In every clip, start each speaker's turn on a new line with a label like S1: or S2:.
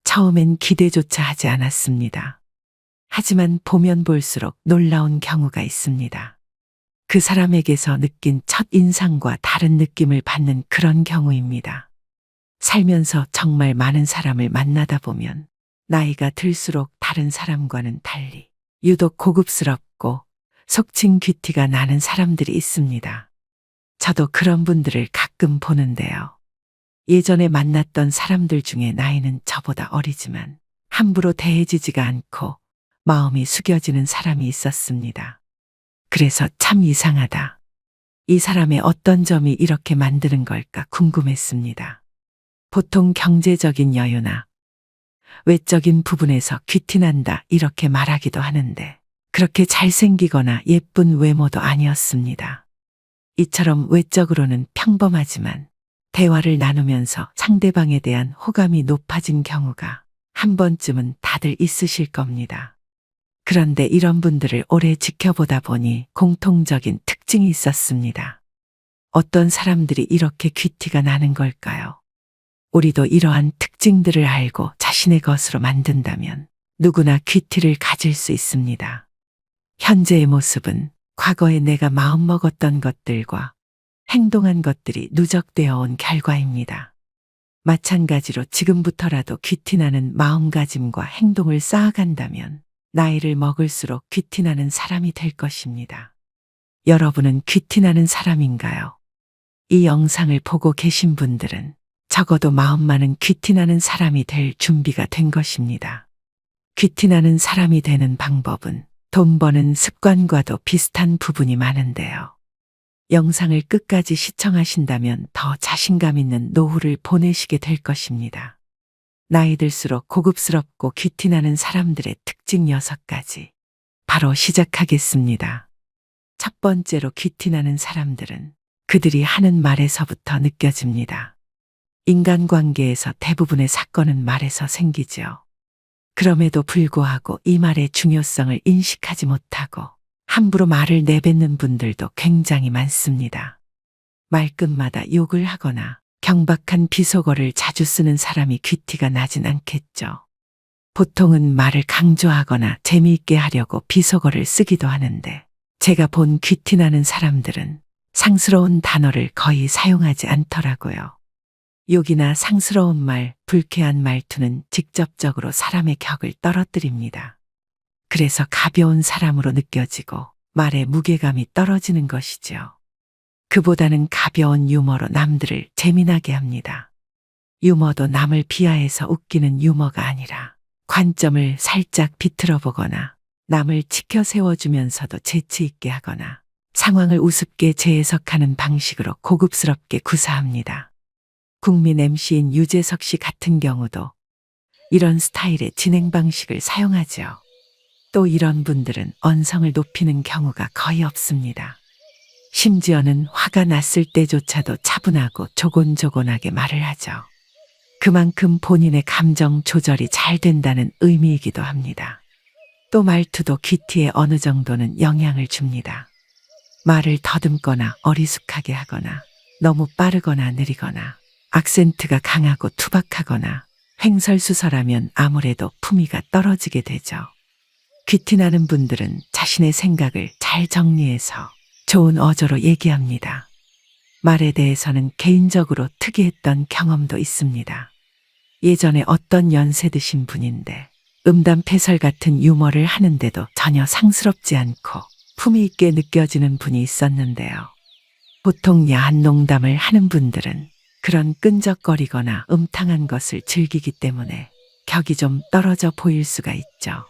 S1: 처음엔 기대조차 하지 않았습니다. 하지만 보면 볼수록 놀라운 경우가 있습니다. 그 사람에게서 느낀 첫 인상과 다른 느낌을 받는 그런 경우입니다. 살면서 정말 많은 사람을 만나다 보면 나이가 들수록 다른 사람과는 달리 유독 고급스럽고 속칭 귀티가 나는 사람들이 있습니다. 저도 그런 분들을 가끔 보는데요. 예전에 만났던 사람들 중에 나이는 저보다 어리지만 함부로 대해지지가 않고 마음이 숙여지는 사람이 있었습니다. 그래서 참 이상하다. 이 사람의 어떤 점이 이렇게 만드는 걸까 궁금했습니다. 보통 경제적인 여유나 외적인 부분에서 귀티난다 이렇게 말하기도 하는데 그렇게 잘생기거나 예쁜 외모도 아니었습니다. 이처럼 외적으로는 평범하지만 대화를 나누면서 상대방에 대한 호감이 높아진 경우가 한 번쯤은 다들 있으실 겁니다. 그런데 이런 분들을 오래 지켜보다 보니 공통적인 특징이 있었습니다. 어떤 사람들이 이렇게 귀티가 나는 걸까요? 우리도 이러한 특징들을 알고 자신의 것으로 만든다면 누구나 귀티를 가질 수 있습니다. 현재의 모습은 과거에 내가 마음먹었던 것들과 행동한 것들이 누적되어 온 결과입니다. 마찬가지로 지금부터라도 귀티나는 마음가짐과 행동을 쌓아간다면 나이를 먹을수록 귀티나는 사람이 될 것입니다. 여러분은 귀티나는 사람인가요? 이 영상을 보고 계신 분들은 적어도 마음만은 귀티나는 사람이 될 준비가 된 것입니다. 귀티나는 사람이 되는 방법은 돈 버는 습관과도 비슷한 부분이 많은데요. 영상을 끝까지 시청하신다면 더 자신감 있는 노후를 보내시게 될 것입니다. 나이 들수록 고급스럽고 귀티나는 사람들의 특징 6가지. 바로 시작하겠습니다. 첫 번째로 귀티나는 사람들은 그들이 하는 말에서부터 느껴집니다. 인간관계에서 대부분의 사건은 말에서 생기죠. 그럼에도 불구하고 이 말의 중요성을 인식하지 못하고 함부로 말을 내뱉는 분들도 굉장히 많습니다. 말끝마다 욕을 하거나 경박한 비속어를 자주 쓰는 사람이 귀티가 나진 않겠죠. 보통은 말을 강조하거나 재미있게 하려고 비속어를 쓰기도 하는데 제가 본 귀티나는 사람들은 상스러운 단어를 거의 사용하지 않더라고요. 욕이나 상스러운 말, 불쾌한 말투는 직접적으로 사람의 격을 떨어뜨립니다. 그래서 가벼운 사람으로 느껴지고 말의 무게감이 떨어지는 것이죠. 그보다는 가벼운 유머로 남들을 재미나게 합니다. 유머도 남을 비하해서 웃기는 유머가 아니라 관점을 살짝 비틀어 보거나 남을 치켜 세워주면서도 재치 있게 하거나 상황을 우습게 재해석하는 방식으로 고급스럽게 구사합니다. 국민 MC인 유재석 씨 같은 경우도 이런 스타일의 진행 방식을 사용하죠. 또 이런 분들은 언성을 높이는 경우가 거의 없습니다. 심지어는 화가 났을 때조차도 차분하고 조곤조곤하게 말을 하죠. 그만큼 본인의 감정 조절이 잘 된다는 의미이기도 합니다. 또 말투도 귀티에 어느 정도는 영향을 줍니다. 말을 더듬거나 어리숙하게 하거나 너무 빠르거나 느리거나 악센트가 강하고 투박하거나 횡설수설하면 아무래도 품위가 떨어지게 되죠. 귀티나는 분들은 자신의 생각을 잘 정리해서 좋은 어조로 얘기합니다. 말에 대해서는 개인적으로 특이했던 경험도 있습니다. 예전에 어떤 연세 드신 분인데 음담패설 같은 유머를 하는데도 전혀 상스럽지 않고 품위 있게 느껴지는 분이 있었는데요. 보통 야한 농담을 하는 분들은 그런 끈적거리거나 음탕한 것을 즐기기 때문에 격이 좀 떨어져 보일 수가 있죠.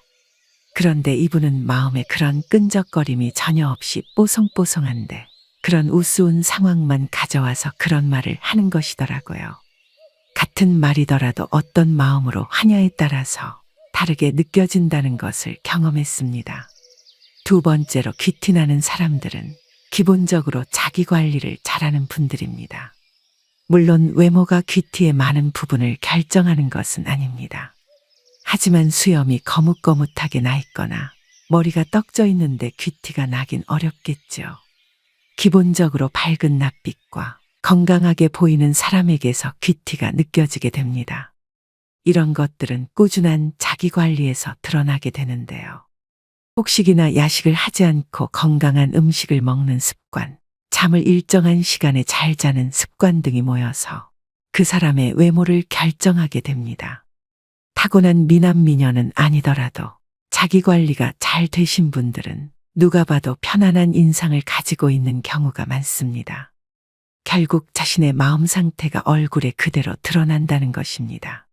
S1: 그런데 이분은 마음에 그런 끈적거림이 전혀 없이 뽀송뽀송한데 그런 우스운 상황만 가져와서 그런 말을 하는 것이더라고요. 같은 말이더라도 어떤 마음으로 하냐에 따라서 다르게 느껴진다는 것을 경험했습니다. 두 번째로 귀티나는 사람들은 기본적으로 자기 관리를 잘하는 분들입니다. 물론 외모가 귀티의 많은 부분을 결정하는 것은 아닙니다. 하지만 수염이 거뭇거뭇하게 나 있거나 머리가 떡져 있는데 귀티가 나긴 어렵겠죠. 기본적으로 밝은 낯빛과 건강하게 보이는 사람에게서 귀티가 느껴지게 됩니다. 이런 것들은 꾸준한 자기 관리에서 드러나게 되는데요. 폭식이나 야식을 하지 않고 건강한 음식을 먹는 습관, 잠을 일정한 시간에 잘 자는 습관 등이 모여서 그 사람의 외모를 결정하게 됩니다. 타고난 미남 미녀는 아니더라도 자기 관리가 잘 되신 분들은 누가 봐도 편안한 인상을 가지고 있는 경우가 많습니다. 결국 자신의 마음 상태가 얼굴에 그대로 드러난다는 것입니다.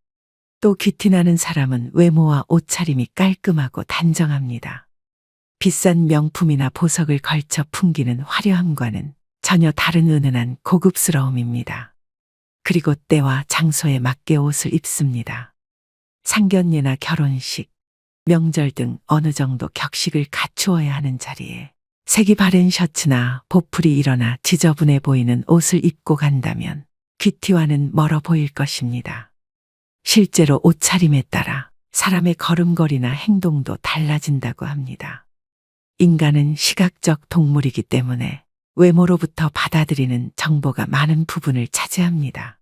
S1: 또 귀티나는 사람은 외모와 옷차림이 깔끔하고 단정합니다. 비싼 명품이나 보석을 걸쳐 풍기는 화려함과는 전혀 다른 은은한 고급스러움입니다. 그리고 때와 장소에 맞게 옷을 입습니다. 상견례나 결혼식, 명절 등 어느 정도 격식을 갖추어야 하는 자리에 색이 바랜 셔츠나 보풀이 일어나 지저분해 보이는 옷을 입고 간다면 귀티와는 멀어 보일 것입니다. 실제로 옷차림에 따라 사람의 걸음걸이나 행동도 달라진다고 합니다. 인간은 시각적 동물이기 때문에 외모로부터 받아들이는 정보가 많은 부분을 차지합니다.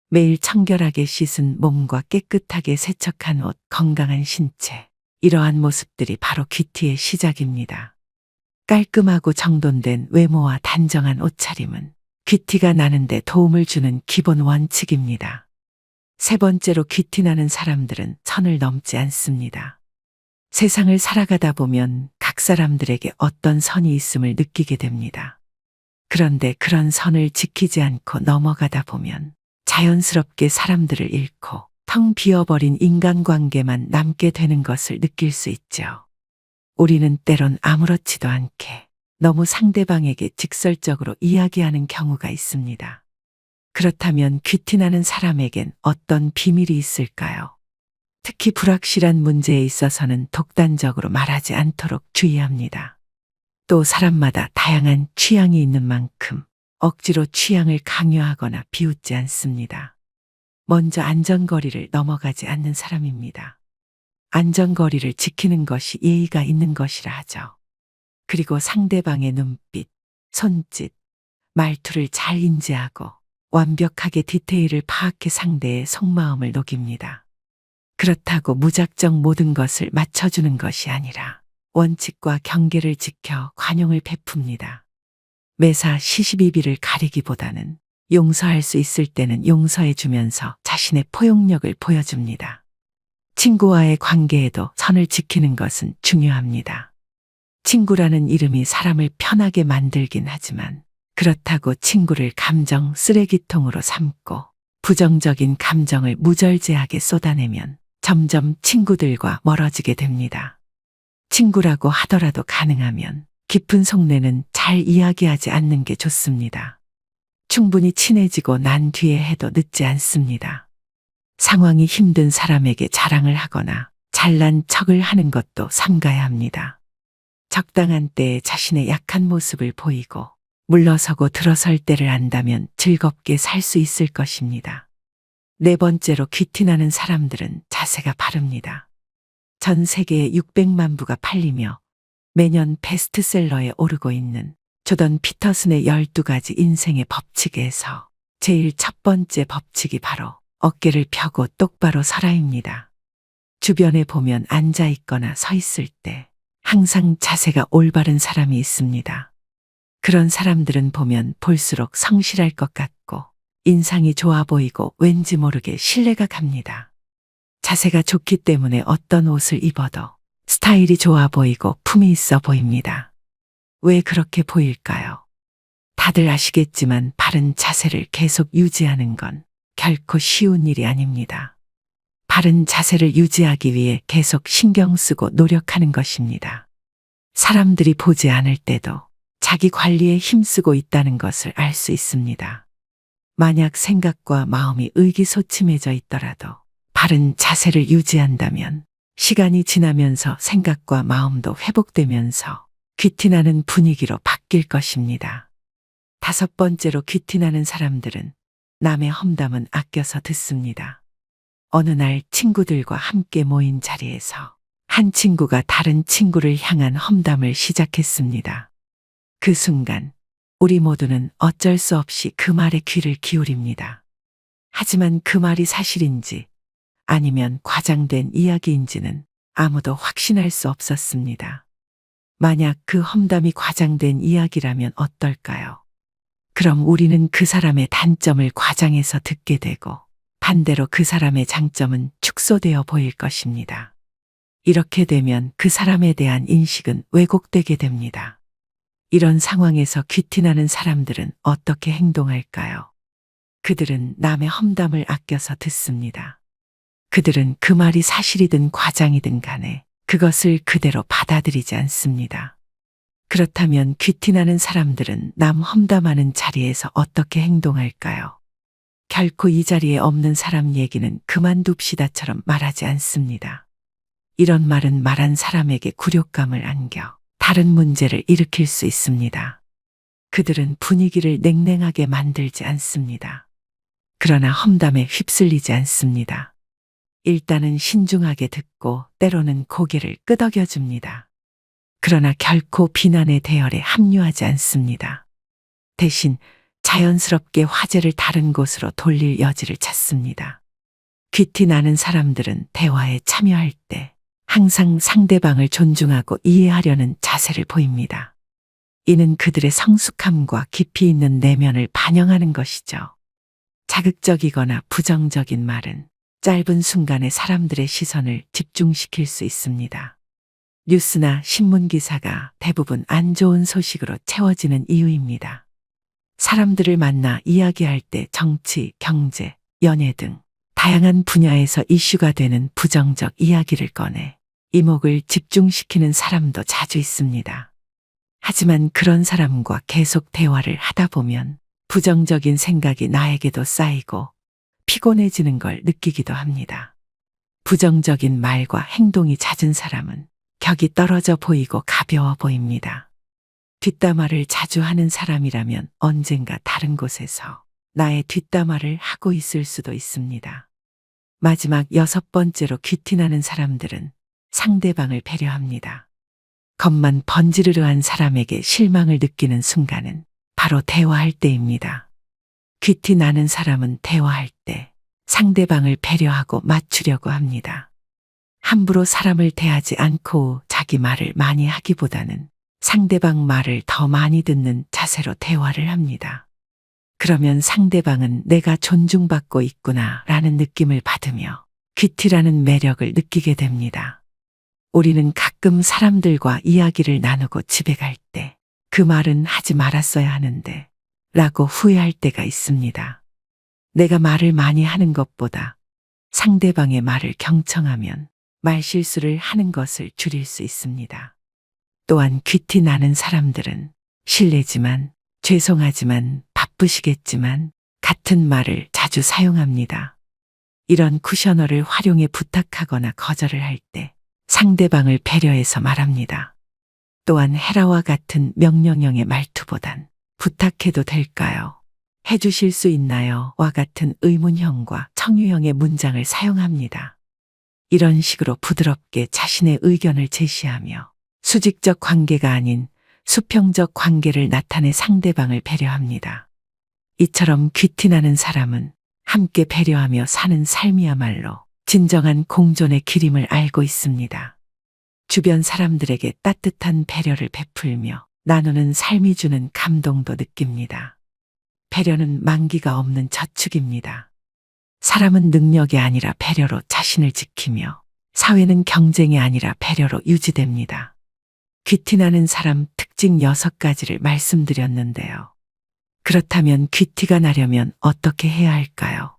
S1: 매일 청결하게 씻은 몸과 깨끗하게 세척한 옷, 건강한 신체, 이러한 모습들이 바로 귀티의 시작입니다. 깔끔하고 정돈된 외모와 단정한 옷차림은 귀티가 나는데 도움을 주는 기본 원칙입니다. 세 번째로 귀티나는 사람들은 선을 넘지 않습니다. 세상을 살아가다 보면 각 사람들에게 어떤 선이 있음을 느끼게 됩니다. 그런데 그런 선을 지키지 않고 넘어가다 보면 자연스럽게 사람들을 잃고 텅 비어버린 인간관계만 남게 되는 것을 느낄 수 있죠. 우리는 때론 아무렇지도 않게 너무 상대방에게 직설적으로 이야기하는 경우가 있습니다. 그렇다면 귀티나는 사람에겐 어떤 비밀이 있을까요? 특히 불확실한 문제에 있어서는 독단적으로 말하지 않도록 주의합니다. 또 사람마다 다양한 취향이 있는 만큼 억지로 취향을 강요하거나 비웃지 않습니다. 먼저 안전거리를 넘어가지 않는 사람입니다. 안전거리를 지키는 것이 예의가 있는 것이라 하죠. 그리고 상대방의 눈빛, 손짓, 말투를 잘 인지하고 완벽하게 디테일을 파악해 상대의 속마음을 녹입니다. 그렇다고 무작정 모든 것을 맞춰주는 것이 아니라 원칙과 경계를 지켜 관용을 베풉니다. 매사 시시비비를 가리기보다는 용서할 수 있을 때는 용서해 주면서 자신의 포용력을 보여줍니다. 친구와의 관계에도 선을 지키는 것은 중요합니다. 친구라는 이름이 사람을 편하게 만들긴 하지만 그렇다고 친구를 감정 쓰레기통으로 삼고 부정적인 감정을 무절제하게 쏟아내면 점점 친구들과 멀어지게 됩니다. 친구라고 하더라도 가능하면 깊은 속내는 잘 이야기하지 않는 게 좋습니다. 충분히 친해지고 난 뒤에 해도 늦지 않습니다. 상황이 힘든 사람에게 자랑을 하거나 잘난 척을 하는 것도 삼가야 합니다. 적당한 때에 자신의 약한 모습을 보이고 물러서고 들어설 때를 안다면 즐겁게 살 수 있을 것입니다. 네 번째로 귀티나는 사람들은 자세가 바릅니다. 전 세계에 600만 부가 팔리며 매년 베스트셀러에 오르고 있는 조던 피터슨의 12가지 인생의 법칙에서 제일 첫 번째 법칙이 바로 어깨를 펴고 똑바로 서라입니다. 주변에 보면 앉아 있거나 서 있을 때 항상 자세가 올바른 사람이 있습니다. 그런 사람들은 보면 볼수록 성실할 것 같고 인상이 좋아 보이고 왠지 모르게 신뢰가 갑니다. 자세가 좋기 때문에 어떤 옷을 입어도 스타일이 좋아 보이고 품이 있어 보입니다. 왜 그렇게 보일까요? 다들 아시겠지만 바른 자세를 계속 유지하는 건 결코 쉬운 일이 아닙니다. 바른 자세를 유지하기 위해 계속 신경 쓰고 노력하는 것입니다. 사람들이 보지 않을 때도 자기 관리에 힘쓰고 있다는 것을 알 수 있습니다. 만약 생각과 마음이 의기소침해져 있더라도 바른 자세를 유지한다면 시간이 지나면서 생각과 마음도 회복되면서 귀티나는 분위기로 바뀔 것입니다. 다섯 번째로 귀티나는 사람들은 남의 험담은 아껴서 듣습니다. 어느 날 친구들과 함께 모인 자리에서 한 친구가 다른 친구를 향한 험담을 시작했습니다. 그 순간 우리 모두는 어쩔 수 없이 그 말에 귀를 기울입니다. 하지만 그 말이 사실인지 아니면 과장된 이야기인지는 아무도 확신할 수 없었습니다. 만약 그 험담이 과장된 이야기라면 어떨까요? 그럼 우리는 그 사람의 단점을 과장해서 듣게 되고 반대로 그 사람의 장점은 축소되어 보일 것입니다. 이렇게 되면 그 사람에 대한 인식은 왜곡되게 됩니다. 이런 상황에서 귀티나는 사람들은 어떻게 행동할까요? 그들은 남의 험담을 아껴서 듣습니다. 그들은 그 말이 사실이든 과장이든 간에 그것을 그대로 받아들이지 않습니다. 그렇다면 귀티나는 사람들은 남 험담하는 자리에서 어떻게 행동할까요? 결코 이 자리에 없는 사람 얘기는 그만둡시다처럼 말하지 않습니다. 이런 말은 말한 사람에게 굴욕감을 안겨 다른 문제를 일으킬 수 있습니다. 그들은 분위기를 냉랭하게 만들지 않습니다. 그러나 험담에 휩쓸리지 않습니다. 일단은 신중하게 듣고 때로는 고개를 끄덕여줍니다. 그러나 결코 비난의 대열에 합류하지 않습니다. 대신 자연스럽게 화제를 다른 곳으로 돌릴 여지를 찾습니다. 귀티 나는 사람들은 대화에 참여할 때 항상 상대방을 존중하고 이해하려는 자세를 보입니다. 이는 그들의 성숙함과 깊이 있는 내면을 반영하는 것이죠. 자극적이거나 부정적인 말은 짧은 순간에 사람들의 시선을 집중시킬 수 있습니다. 뉴스나 신문 기사가 대부분 안 좋은 소식으로 채워지는 이유입니다. 사람들을 만나 이야기할 때 정치, 경제, 연예 등 다양한 분야에서 이슈가 되는 부정적 이야기를 꺼내 이목을 집중시키는 사람도 자주 있습니다. 하지만 그런 사람과 계속 대화를 하다 보면 부정적인 생각이 나에게도 쌓이고 피곤해지는 걸 느끼기도 합니다. 부정적인 말과 행동이 잦은 사람은 격이 떨어져 보이고 가벼워 보입니다. 뒷담화를 자주 하는 사람이라면 언젠가 다른 곳에서 나의 뒷담화를 하고 있을 수도 있습니다. 마지막 6번째로 귀티나는 사람들은 상대방을 배려합니다. 겉만 번지르르한 사람에게 실망을 느끼는 순간은 바로 대화할 때입니다. 귀티나는 사람은 대화할 때 상대방을 배려하고 맞추려고 합니다. 함부로 사람을 대하지 않고 자기 말을 많이 하기보다는 상대방 말을 더 많이 듣는 자세로 대화를 합니다. 그러면 상대방은 내가 존중받고 있구나 라는 느낌을 받으며 귀티라는 매력을 느끼게 됩니다. 우리는 가끔 사람들과 이야기를 나누고 집에 갈 때 그 말은 하지 말았어야 하는데 라고 후회할 때가 있습니다. 내가 말을 많이 하는 것보다 상대방의 말을 경청하면 말실수를 하는 것을 줄일 수 있습니다. 또한 귀티 나는 사람들은 실례지만 죄송하지만 바쁘시겠지만 같은 말을 자주 사용합니다. 이런 쿠셔너를 활용해 부탁하거나 거절을 할 때 상대방을 배려해서 말합니다. 또한 헤라와 같은 명령형의 말투보단 부탁해도 될까요? 해주실 수 있나요? 와 같은 의문형과 청유형의 문장을 사용합니다. 이런 식으로 부드럽게 자신의 의견을 제시하며 수직적 관계가 아닌 수평적 관계를 나타내 상대방을 배려합니다. 이처럼 귀티나는 사람은 함께 배려하며 사는 삶이야말로 진정한 공존의 길임을 알고 있습니다. 주변 사람들에게 따뜻한 배려를 베풀며 나누는 삶이 주는 감동도 느낍니다. 배려는 만기가 없는 저축입니다. 사람은 능력이 아니라 배려로 자신을 지키며 사회는 경쟁이 아니라 배려로 유지됩니다. 귀티나는 사람 특징 6가지를 말씀드렸는데요. 그렇다면 귀티가 나려면 어떻게 해야 할까요?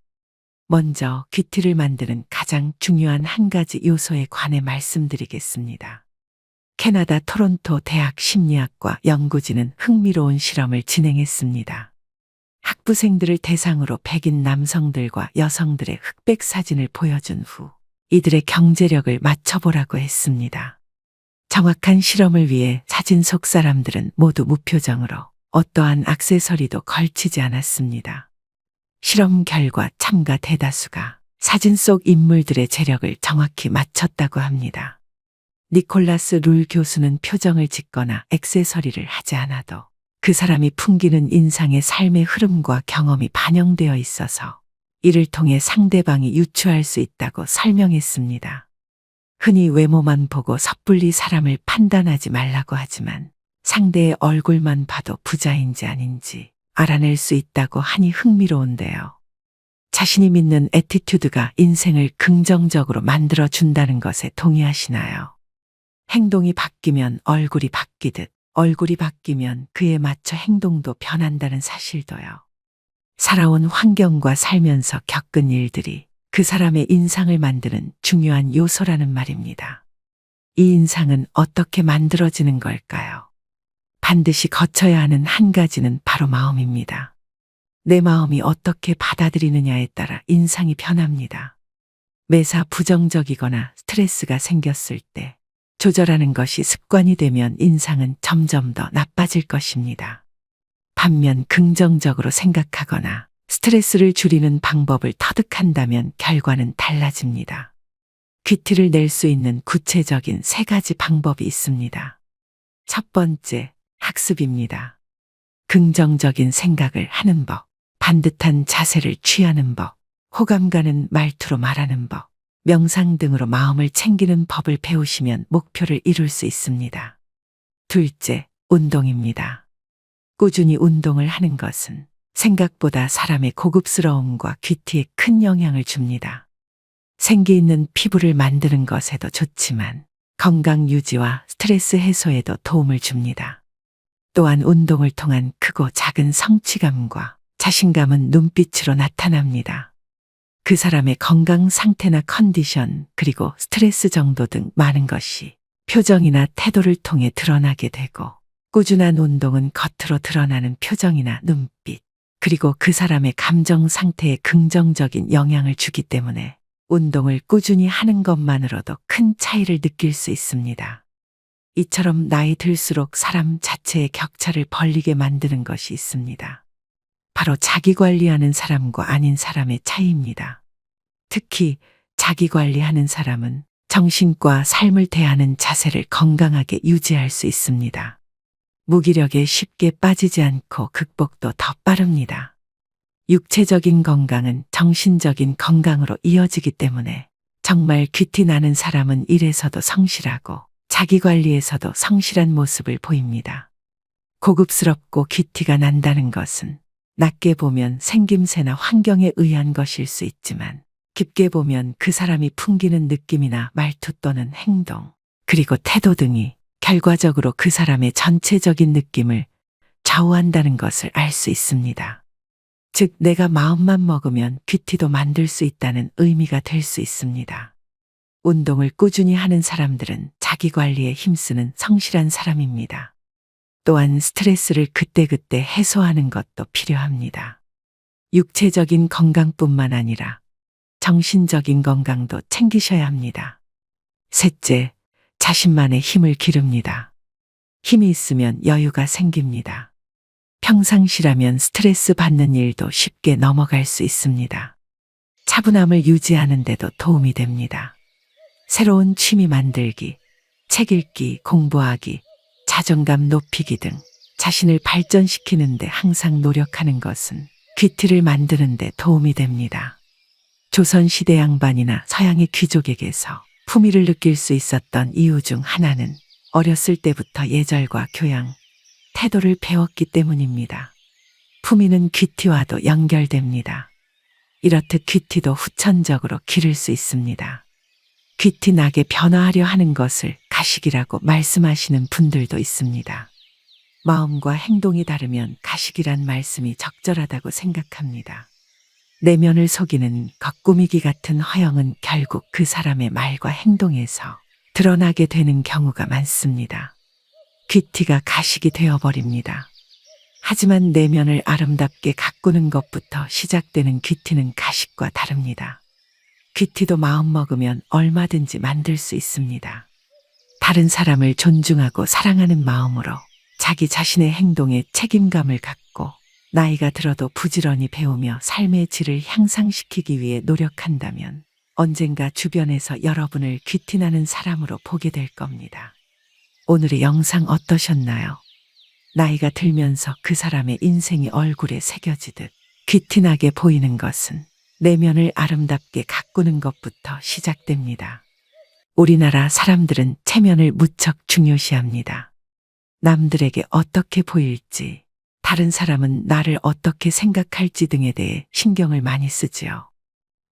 S1: 먼저 귀티를 만드는 가장 중요한 한 가지 요소에 관해 말씀드리겠습니다. 캐나다 토론토 대학 심리학과 연구진은 흥미로운 실험을 진행했습니다. 학부생들을 대상으로 백인 남성들과 여성들의 흑백 사진을 보여준 후 이들의 경제력을 맞춰보라고 했습니다. 정확한 실험을 위해 사진 속 사람들은 모두 무표정으로 어떠한 액세서리도 걸치지 않았습니다. 실험 결과 참가 대다수가 사진 속 인물들의 재력을 정확히 맞췄다고 합니다. 니콜라스 룰 교수는 표정을 짓거나 액세서리를 하지 않아도 그 사람이 풍기는 인상의 삶의 흐름과 경험이 반영되어 있어서 이를 통해 상대방이 유추할 수 있다고 설명했습니다. 흔히 외모만 보고 섣불리 사람을 판단하지 말라고 하지만 상대의 얼굴만 봐도 부자인지 아닌지 알아낼 수 있다고 하니 흥미로운데요. 자신이 믿는 애티튜드가 인생을 긍정적으로 만들어 준다는 것에 동의하시나요? 행동이 바뀌면 얼굴이 바뀌듯 얼굴이 바뀌면 그에 맞춰 행동도 변한다는 사실도요. 살아온 환경과 살면서 겪은 일들이 그 사람의 인상을 만드는 중요한 요소라는 말입니다. 이 인상은 어떻게 만들어지는 걸까요? 반드시 거쳐야 하는 한 가지는 바로 마음입니다. 내 마음이 어떻게 받아들이느냐에 따라 인상이 변합니다. 매사 부정적이거나 스트레스가 생겼을 때 조절하는 것이 습관이 되면 인상은 점점 더 나빠질 것입니다. 반면 긍정적으로 생각하거나 스트레스를 줄이는 방법을 터득한다면 결과는 달라집니다. 퀴티를 낼 수 있는 구체적인 3가지 방법이 있습니다. 첫 번째, 학습입니다. 긍정적인 생각을 하는 법, 반듯한 자세를 취하는 법, 호감 가는 말투로 말하는 법, 명상 등으로 마음을 챙기는 법을 배우시면 목표를 이룰 수 있습니다. 둘째, 운동입니다. 꾸준히 운동을 하는 것은 생각보다 사람의 고급스러움과 귀티에 큰 영향을 줍니다. 생기 있는 피부를 만드는 것에도 좋지만 건강 유지와 스트레스 해소에도 도움을 줍니다. 또한 운동을 통한 크고 작은 성취감과 자신감은 눈빛으로 나타납니다. 그 사람의 건강 상태나 컨디션 그리고 스트레스 정도 등 많은 것이 표정이나 태도를 통해 드러나게 되고 꾸준한 운동은 겉으로 드러나는 표정이나 눈빛 그리고 그 사람의 감정 상태에 긍정적인 영향을 주기 때문에 운동을 꾸준히 하는 것만으로도 큰 차이를 느낄 수 있습니다. 이처럼 나이 들수록 사람 자체의 격차를 벌리게 만드는 것이 있습니다. 바로 자기 관리하는 사람과 아닌 사람의 차이입니다. 특히 자기 관리하는 사람은 정신과 삶을 대하는 자세를 건강하게 유지할 수 있습니다. 무기력에 쉽게 빠지지 않고 극복도 더 빠릅니다. 육체적인 건강은 정신적인 건강으로 이어지기 때문에 정말 귀티 나는 사람은 일에서도 성실하고 자기 관리에서도 성실한 모습을 보입니다. 고급스럽고 귀티가 난다는 것은 낮게 보면 생김새나 환경에 의한 것일 수 있지만 깊게 보면 그 사람이 풍기는 느낌이나 말투 또는 행동, 그리고 태도 등이 결과적으로 그 사람의 전체적인 느낌을 좌우한다는 것을 알 수 있습니다. 즉, 내가 마음만 먹으면 귀티도 만들 수 있다는 의미가 될 수 있습니다. 운동을 꾸준히 하는 사람들은 자기 관리에 힘쓰는 성실한 사람입니다. 또한 스트레스를 그때그때 해소하는 것도 필요합니다. 육체적인 건강뿐만 아니라 정신적인 건강도 챙기셔야 합니다. 셋째, 자신만의 힘을 기릅니다. 힘이 있으면 여유가 생깁니다. 평상시라면 스트레스 받는 일도 쉽게 넘어갈 수 있습니다. 차분함을 유지하는 데도 도움이 됩니다. 새로운 취미 만들기, 책 읽기, 공부하기, 자존감 높이기 등 자신을 발전시키는 데 항상 노력하는 것은 귀티를 만드는 데 도움이 됩니다. 조선시대 양반이나 서양의 귀족에게서 품위를 느낄 수 있었던 이유 중 하나는 어렸을 때부터 예절과 교양, 태도를 배웠기 때문입니다. 품위는 귀티와도 연결됩니다. 이렇듯 귀티도 후천적으로 기를 수 있습니다. 귀티 나게 변화하려 하는 것을 가식이라고 말씀하시는 분들도 있습니다. 마음과 행동이 다르면 가식이란 말씀이 적절하다고 생각합니다. 내면을 속이는 겉꾸미기 같은 허영은 결국 그 사람의 말과 행동에서 드러나게 되는 경우가 많습니다. 귀티가 가식이 되어버립니다. 하지만 내면을 아름답게 가꾸는 것부터 시작되는 귀티는 가식과 다릅니다. 귀티도 마음먹으면 얼마든지 만들 수 있습니다. 다른 사람을 존중하고 사랑하는 마음으로 자기 자신의 행동에 책임감을 갖고 나이가 들어도 부지런히 배우며 삶의 질을 향상시키기 위해 노력한다면 언젠가 주변에서 여러분을 귀티나는 사람으로 보게 될 겁니다. 오늘의 영상 어떠셨나요? 나이가 들면서 그 사람의 인생이 얼굴에 새겨지듯 귀티나게 보이는 것은 내면을 아름답게 가꾸는 것부터 시작됩니다. 우리나라 사람들은 체면을 무척 중요시합니다. 남들에게 어떻게 보일지, 다른 사람은 나를 어떻게 생각할지 등에 대해 신경을 많이 쓰지요.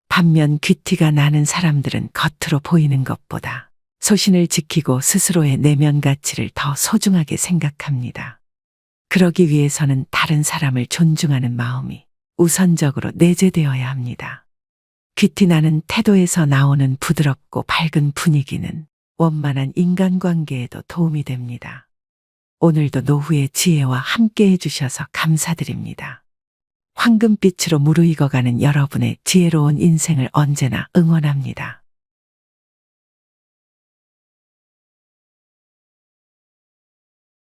S1: 반면 귀티가 나는 사람들은 겉으로 보이는 것보다 소신을 지키고 스스로의 내면 가치를 더 소중하게 생각합니다. 그러기 위해서는 다른 사람을 존중하는 마음이 우선적으로 내재되어야 합니다. 귀티 나는 태도에서 나오는 부드럽고 밝은 분위기는 원만한 인간관계에도 도움이 됩니다. 오늘도 노후의 지혜와 함께 해주셔서 감사드립니다. 황금빛으로 무르익어가는 여러분의 지혜로운 인생을 언제나 응원합니다.